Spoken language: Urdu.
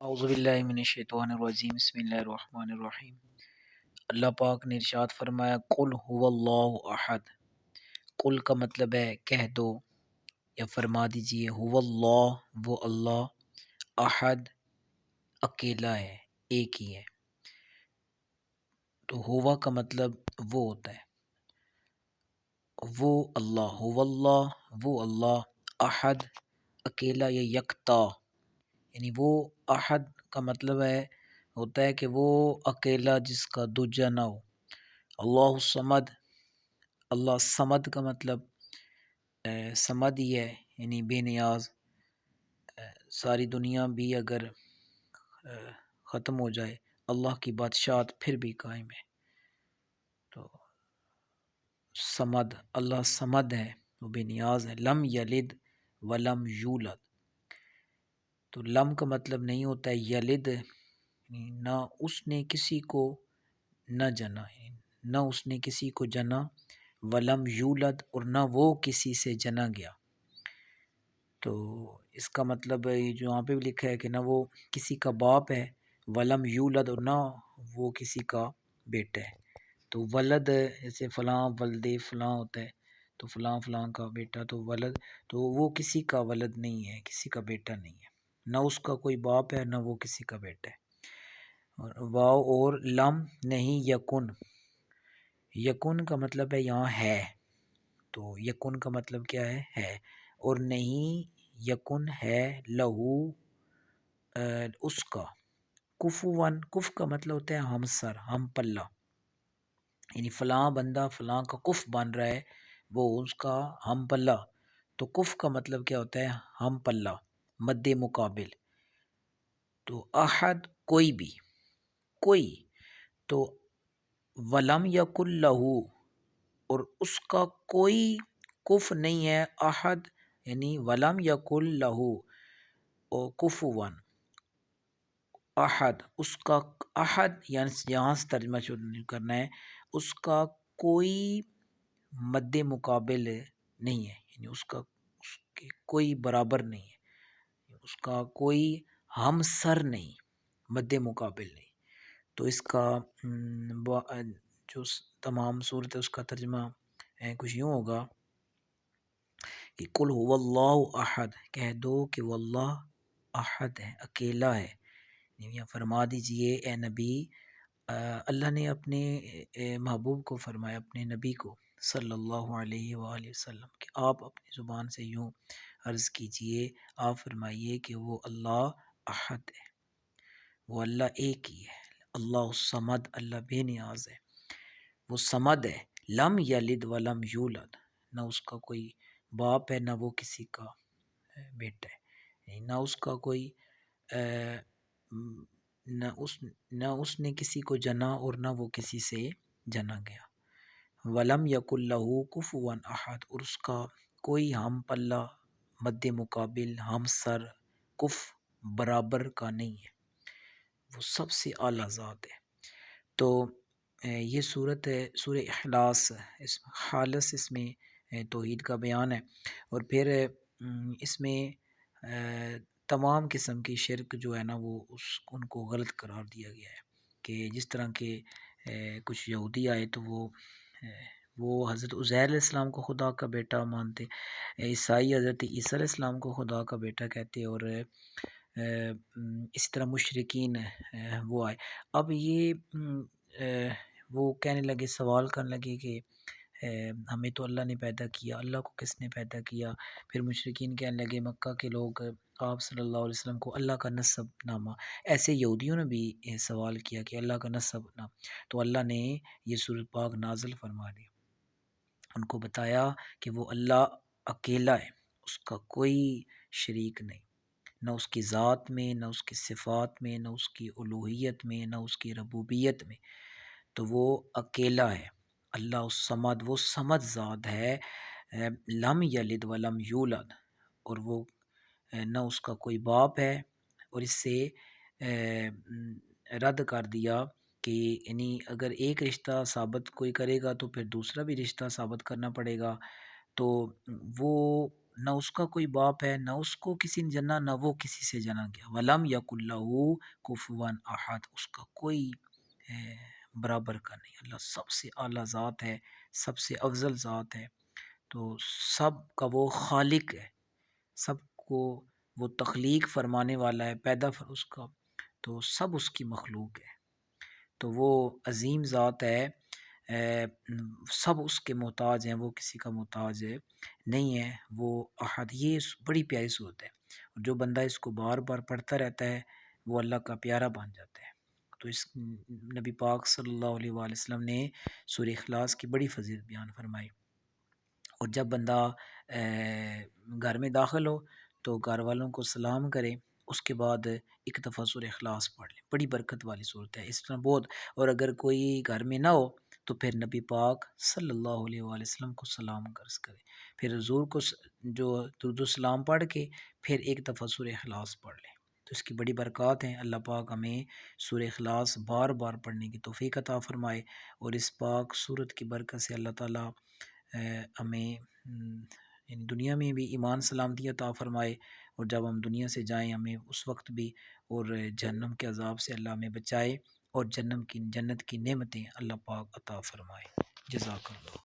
اعوذ باللہ من الشیطان الرجیم بسم اللہ الرحمن الرحیم۔ اللہ پاک نے ارشاد فرمایا قل هو اللہ احد۔ قل کا مطلب ہے کہہ دو یا فرما دیجئے هو اللہ وہ اللہ، احد اکیلا ہے، ایک ہی ہے۔ تو ہوا کا مطلب وہ ہوتا ہے، وہ اللہ، هو اللہ وہ اللہ، احد اکیلا یا یکتا، یعنی وہ احد کا مطلب ہوتا ہے کہ وہ اکیلا جس کا دوجا نہ ہو۔ اللہ الصمد، اللہ صمد کا مطلب صمد ہی ہے، یعنی بے نیاز۔ ساری دنیا بھی اگر ختم ہو جائے اللہ کی بادشاہت پھر بھی قائم ہے۔ تو صمد، اللہ صمد ہے، وہ بے نیاز ہے۔ لم یلد ولم یولد، تو لم کا مطلب نہیں ہوتا ہے یلد، نہ اس نے کسی کو نہ جنا، نہ اس نے کسی کو جنا، ولم یولد اور نہ وہ کسی سے جنا گیا۔ تو اس کا مطلب ہے جو یہاں پہ بھی لکھا ہے کہ نہ وہ کسی کا باپ ہے، ولم یولد اور نہ وہ کسی کا بیٹا ہے۔ تو ولد جیسے فلاں ولد فلاں ہوتا ہے، تو فلاں فلاں کا بیٹا، تو ولد تو وہ کسی کا ولد نہیں ہے، کسی کا بیٹا نہیں ہے، نہ اس کا کوئی باپ ہے نہ وہ کسی کا بیٹا ہے۔ اور واو اور لم نہیں یکن، یکن کا مطلب ہے یہاں ہے، تو یکن کا مطلب کیا ہے، اور نہیں یکن ہے لہو اس کا، کفوان، کف کا مطلب ہوتا ہے ہم سر، ہم پلہ، یعنی فلاں بندہ فلاں کا کف بن رہا ہے، وہ اس کا ہم پلہ۔ تو کف کا مطلب کیا ہوتا ہے، ہم پلہ، مد مقابل۔ تو احد کوئی بھی، کوئی، تو ولم یکن لہو اور اس کا کوئی کف نہیں ہے، احد یعنی ولم یکن لہو اور کفوان احد، اس کا احد یعنی یہاں سے ترجمہ شروع کرنا ہے، اس کا کوئی مد مقابل نہیں ہے، یعنی اس کے کوئی برابر نہیں ہے، اس کا کوئی ہم سر نہیں، مد مقابل نہیں۔ تو اس کا جو تمام صورت ہے اس کا ترجمہ کچھ یوں ہوگا کہ قل هو اللہ احد، کہہ دو کہ وہ اللہ احد ہے، اکیلا ہے۔ یا فرما دیجئے اے نبی، اللہ نے اپنے محبوب کو فرمایا، اپنے نبی کو صلی اللہ علیہ وآلہ وسلم، کہ آپ اپنی زبان سے یوں عرض کیجئے، آپ فرمائیے کہ وہ اللہ احد ہے، وہ اللہ ایک ہی ہے، اللہ الصمد، اللہ بے نیاز ہے، وہ صمد ہے، لم یلد ولم یولد، نہ اس کا کوئی باپ ہے نہ وہ کسی کا بیٹا ہے، نہ اس کا کوئی نہ اس نے کسی کو جنا اور نہ وہ کسی سے جنا گیا۔ ولم یکن لہو کفوا احد، اور اس کا کوئی ہم پلہ، مد مقابل، ہم سر، کف برابر کا نہیں ہے، وہ سب سے اعلیٰ ذات ہے۔ تو یہ صورت ہے سورہ اخلاص، اس خالص اس میں توحید کا بیان ہے، اور پھر اس میں تمام قسم کی شرک جو ہے نا وہ ان کو غلط قرار دیا گیا ہے، کہ جس طرح کے کچھ یہودی آئے تو وہ حضرت عزیر علیہ السلام کو خدا کا بیٹا مانتے، عیسائی حضرت عیسیٰ علیہ السلام کو خدا کا بیٹا کہتے، اور اسی طرح مشرکین وہ آئے۔ اب یہ وہ کہنے لگے، سوال کرنے لگے کہ ہمیں تو اللہ نے پیدا کیا، اللہ کو کس نے پیدا کیا؟ پھر مشرکین کہنے لگے، مکہ کے لوگ آپ صلی اللہ علیہ وسلم کو اللہ کا نسب نامہ، ایسے یہودیوں نے بھی سوال کیا کہ اللہ کا نسب نامہ، تو اللہ نے یہ سورۃ پاک نازل فرما دی، ان کو بتایا کہ وہ اللہ اکیلا ہے، اس کا کوئی شریک نہیں، نہ اس کی ذات میں، نہ اس کی صفات میں، نہ اس کی الوہیت میں، نہ اس کی ربوبیت میں، تو وہ اکیلا ہے۔ اللہ الصمد، وہ صمد ذات ہے، لم یلد ولم یولد، اور وہ نہ اس کا کوئی باپ ہے، اور اس سے رد کر دیا کہ یعنی اگر ایک رشتہ ثابت کوئی کرے گا تو پھر دوسرا بھی رشتہ ثابت کرنا پڑے گا، تو وہ نہ اس کا کوئی باپ ہے، نہ اس کو کسی نے جنا، نہ وہ کسی سے جنا گیا۔ ولم یکن لہ کفوا احد، اس کا کوئی برابر کا نہیں۔ اللہ سب سے اعلیٰ ذات ہے، سب سے افضل ذات ہے، تو سب کا وہ خالق ہے، سب کو وہ تخلیق فرمانے والا ہے، اس کا، تو سب اس کی مخلوق ہے، تو وہ عظیم ذات ہے، سب اس کے محتاج ہیں، وہ کسی کا محتاج نہیں ہے، وہ احد۔ یہ بڑی پیاری صورت ہے، اور جو بندہ اس کو بار بار پڑھتا رہتا ہے وہ اللہ کا پیارا بن جاتا ہے۔ تو اس نبی پاک صلی اللہ علیہ وآلہ وسلم نے سورہ اخلاص کی بڑی فضیلت بیان فرمائی، اور جب بندہ گھر میں داخل ہو تو گھر والوں کو سلام کرے، اس کے بعد ایک دفعہ سورہ اخلاص پڑھ لے، بڑی برکت والی صورت ہے اس طرح بہت۔ اور اگر کوئی گھر میں نہ ہو تو پھر نبی پاک صلی اللہ علیہ وآلہ وسلم کو سلام عرض کرے، پھر حضور کو جو درود و سلام پڑھ کے پھر ایک دفعہ سورہ اخلاص پڑھ لے، تو اس کی بڑی برکات ہیں۔ اللہ پاک ہمیں سورہ اخلاص بار بار پڑھنے کی توفیق عطا فرمائے، اور اس پاک سورت کی برکت سے اللہ تعالیٰ ہمیں دنیا میں بھی ایمان سلامتی عطا فرمائے، اور جب ہم دنیا سے جائیں ہمیں اس وقت بھی، اور جہنم کے عذاب سے اللہ ہمیں بچائے، اور جنت کی نعمتیں اللہ پاک عطا فرمائے۔ جزاک اللہ۔